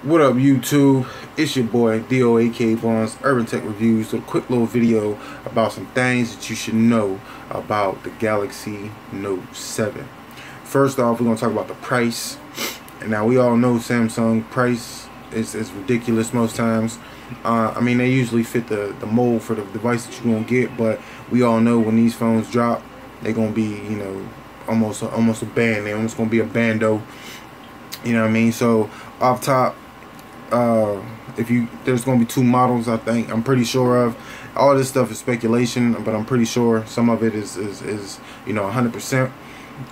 What up, YouTube? It's your boy DOAKABONDS Urban Tech Reviews. So a quick little video about some things that you should know about the Galaxy Note 7. First off, we're gonna talk about the price. And now we all know Samsung price is ridiculous most times. I mean, they usually fit the mold for the device that you're gonna get, but we all know when these phones drop, they're gonna be, you know, almost a band. They're almost gonna be a bando. You know what I mean? So off top, there's gonna be two models. I'm pretty sure of. All this stuff is speculation, but I'm pretty sure some of it is you know, 100%.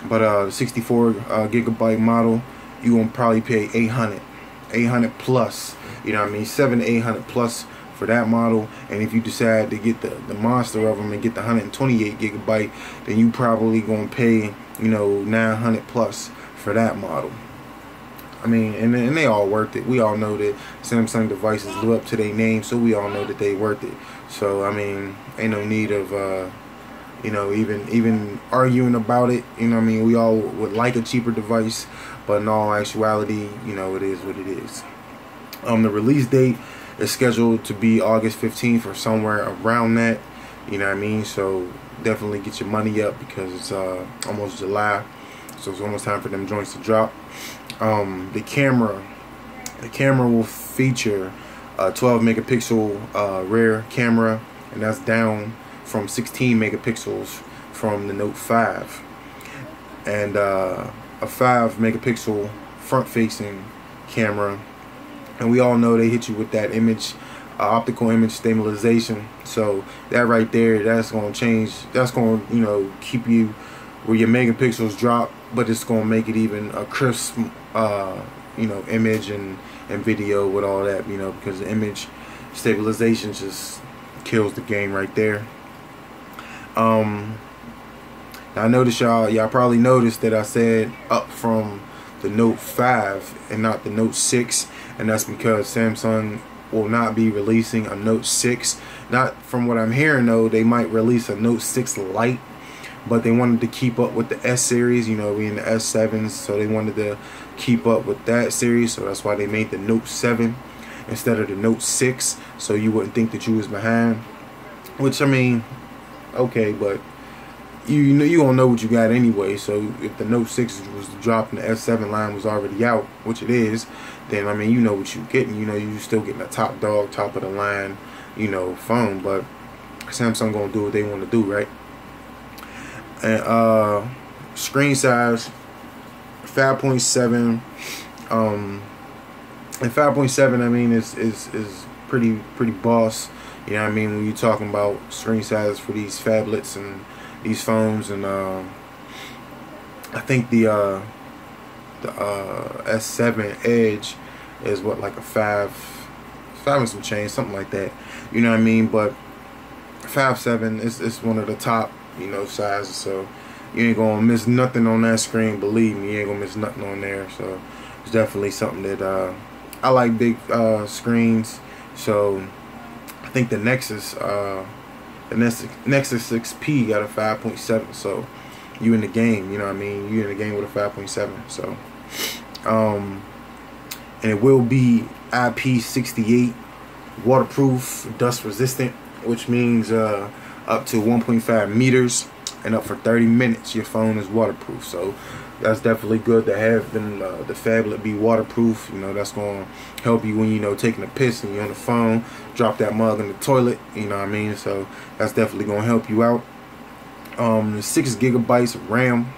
But the 64 gigabyte model, you gonna probably pay 800 plus. You know what I mean? 700 to 800 plus for that model. And if you decide to get the monster of them and get the 128 gigabyte, then you probably gonna pay, you know, 900 plus for that model. I mean, and they all worth it. We all know that Samsung devices live up to their name, so we all know that they worth it. So I mean, ain't no need of you know, even arguing about it. You know what I mean? We all would like a cheaper device, but in all actuality, you know, it is what it is. The release date is scheduled to be August 15th or somewhere around that. You know what I mean? So definitely get your money up because it's almost July, so it's almost time for them joints to drop. The camera will feature a 12 megapixel rear camera, and that's down from 16 megapixels from the Note 5, and a 5 megapixel front facing camera. And we all know they hit you with that optical image stabilization. So that right there, that's going to change. That's going to, you know, keep you where your megapixels drop, but it's going to make it even a crisp, you know, image and video with all that, you know, because the image stabilization just kills the game right there. I noticed y'all probably noticed that I said up from the Note 5 and not the Note 6, and that's because Samsung will not be releasing a Note 6. Not from what I'm hearing though, they might release a Note 6 Lite, but they wanted to keep up with the S series. You know, we in the S7s, so they wanted to keep up with that series, so that's why they made the Note 7 instead of the Note 6, so you wouldn't think that you was behind. Which, I mean, okay, but you know, you don't know what you got anyway. So if the Note 6 was dropped and the S7 line was already out, which it is, then I mean, you know what you're getting. You know, you're still getting a top dog, top of the line, you know, phone. But Samsung gonna do what they want to do, right? And screen size 5.7. And 5.7, I mean, is pretty boss. You know what I mean, when you're talking about screen size for these phablets and these phones. And I think the S7 Edge is what, like a 5 and some change, something like that. You know what I mean? But 5.7 is one of the top, you know, sizes. So you ain't gonna miss nothing on that screen. Believe me, you ain't gonna miss nothing on there. So it's definitely something that I like, big screens. So I think the Nexus 6P got a 5.7. So you in the game, you know what I mean? You in the game with a 5.7. So and it will be IP68 waterproof, dust resistant, which means up to 1.5 meters and up for 30 minutes your phone is waterproof. So that's definitely good to have them, the phablet be waterproof. You know, that's going to help you when, you know, taking a piss and you're on the phone, drop that mug in the toilet, you know what I mean? So that's definitely going to help you out. 6 gigabytes of RAM.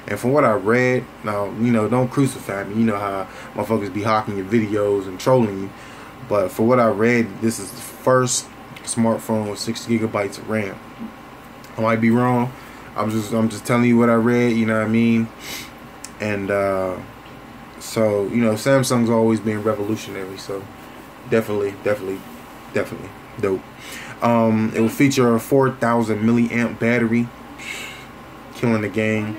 And from what I read, now, you know, don't crucify me. You know how motherfuckers be hawking your videos and trolling you. But for what I read, this is the first smartphone with 6 gigabytes of RAM. I might be wrong. I'm just telling you what I read, you know what I mean? And so, you know, Samsung's always been revolutionary, so definitely dope. It will feature a 4,000 milliamp battery, killing the game.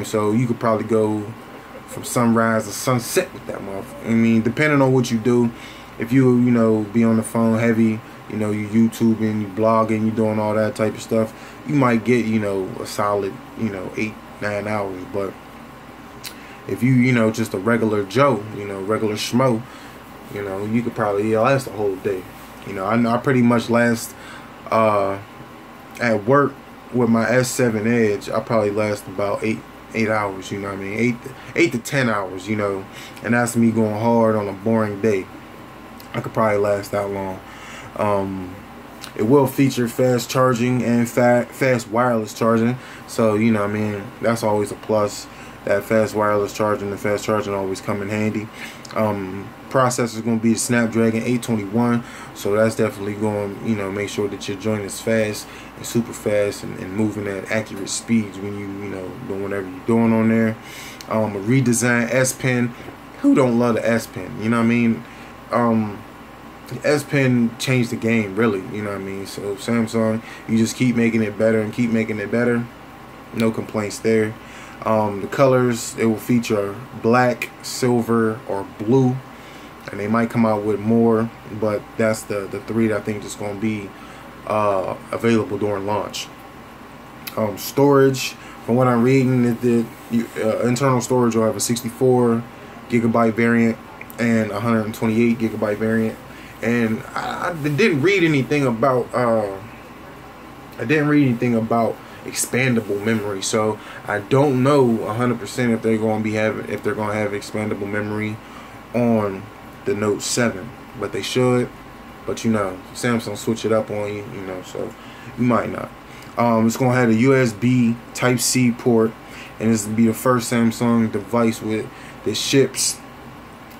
So you could probably go from sunrise to sunset with that motherfucker. I mean, depending on what you do, if you know, be on the phone heavy, you know, you YouTubing, you blogging, you doing all that type of stuff, you might get, you know, a solid, you know, 8-9 hours. But if you know, just a regular Joe, you know, regular schmo, you know, you could probably last a whole day. You know, I pretty much last at work with my S7 Edge. I probably last about 8 hours. You know what I mean? 8 to 10 hours. You know, and that's me going hard on a boring day. I could probably last that long. It will feature fast charging and fast wireless charging. So, you know what I mean, that's always a plus. That fast wireless charging, the fast charging always come in handy. Processor is going to be the Snapdragon 821. So that's definitely going, you know, make sure that your joint is fast and super fast and moving at accurate speeds when you know, doing whatever you're doing on there. A redesigned S Pen. Who don't love the S Pen? You know what I mean? S Pen changed the game, really. You know what I mean? So Samsung, you just keep making it better and keep making it better. No complaints there. The colors, it will feature black, silver, or blue, and they might come out with more, but that's the three that I think is going to be available during launch. Storage, from what I'm reading, the internal storage will have a 64 gigabyte variant and 128 gigabyte variant. And I didn't read anything about expandable memory, so I don't know 100% if they're going to have expandable memory on the Note 7, but they should. But you know, Samsung switch it up on you, you know, so you might not. It's going to have a USB Type-C port, and this will be the first Samsung device that ships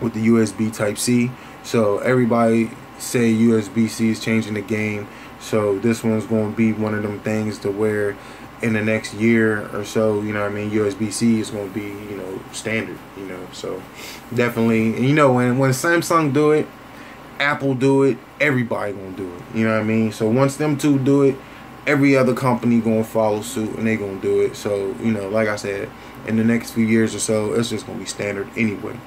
with the USB Type-C. So everybody say USB-C is changing the game. So this one's going to be one of them things to where in the next year or so, you know what I mean, USB-C is going to be, you know, standard, you know. So definitely, and you know, when Samsung do it, Apple do it, everybody going to do it, you know what I mean. So once them two do it, every other company going to follow suit and they going to do it. So, you know, like I said, in the next few years or so, it's just going to be standard anyway.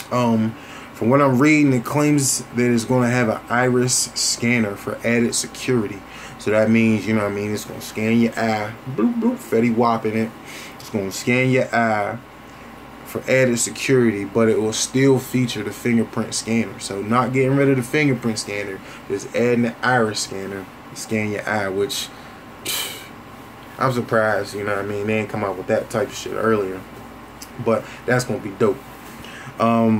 From what I'm reading, it claims that it's going to have an iris scanner for added security. So that means, you know what I mean, it's going to scan your eye. Bloop, bloop, Fetty Wap in it. It's going to scan your eye for added security, but it will still feature the fingerprint scanner. So not getting rid of the fingerprint scanner, just adding the iris scanner to scan your eye, which I'm surprised, you know what I mean, they ain't come out with that type of shit earlier. But that's going to be dope.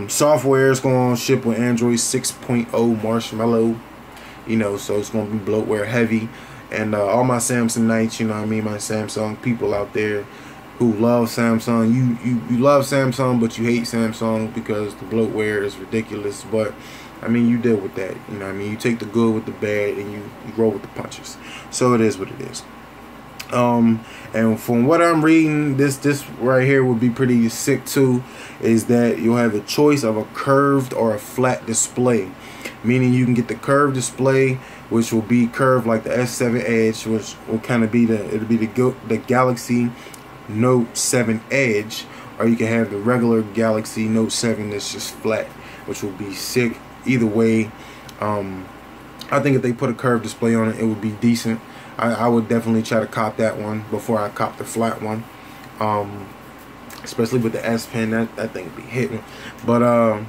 Software is going to ship with Android 6.0 Marshmallow, you know, so it's going to be bloatware heavy. And all my Samsungites, you know what I mean, my Samsung people out there who love Samsung, you love Samsung, but you hate Samsung because the bloatware is ridiculous. But I mean, you deal with that, you know what I mean, you take the good with the bad and you roll with the punches. So it is what it is. And from what I'm reading, this right here would be pretty sick too, is that you'll have a choice of a curved or a flat display, meaning you can get the curved display, which will be curved like the S7 Edge, which will kind of be the Galaxy Note 7 Edge, or you can have the regular Galaxy Note 7 that's just flat, which will be sick either way. I think if they put a curved display on it, it would be decent. I would definitely try to cop that one before I cop the flat one. Especially with the S Pen, that thing be hitting. But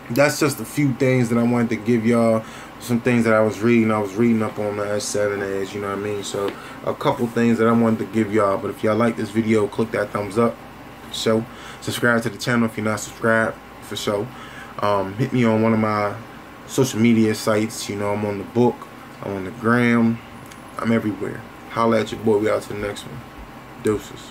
that's just a few things that I wanted to give y'all. Some things that I was reading. I was reading up on the S7 Edge, you know what I mean? So a couple things that I wanted to give y'all. But if y'all like this video, click that thumbs up. So subscribe to the channel if you're not subscribed, for sure. Hit me on one of my social media sites. You know, I'm on the book, I'm on the gram, I'm everywhere. Holla at your boy. We out to the next one. Deuces.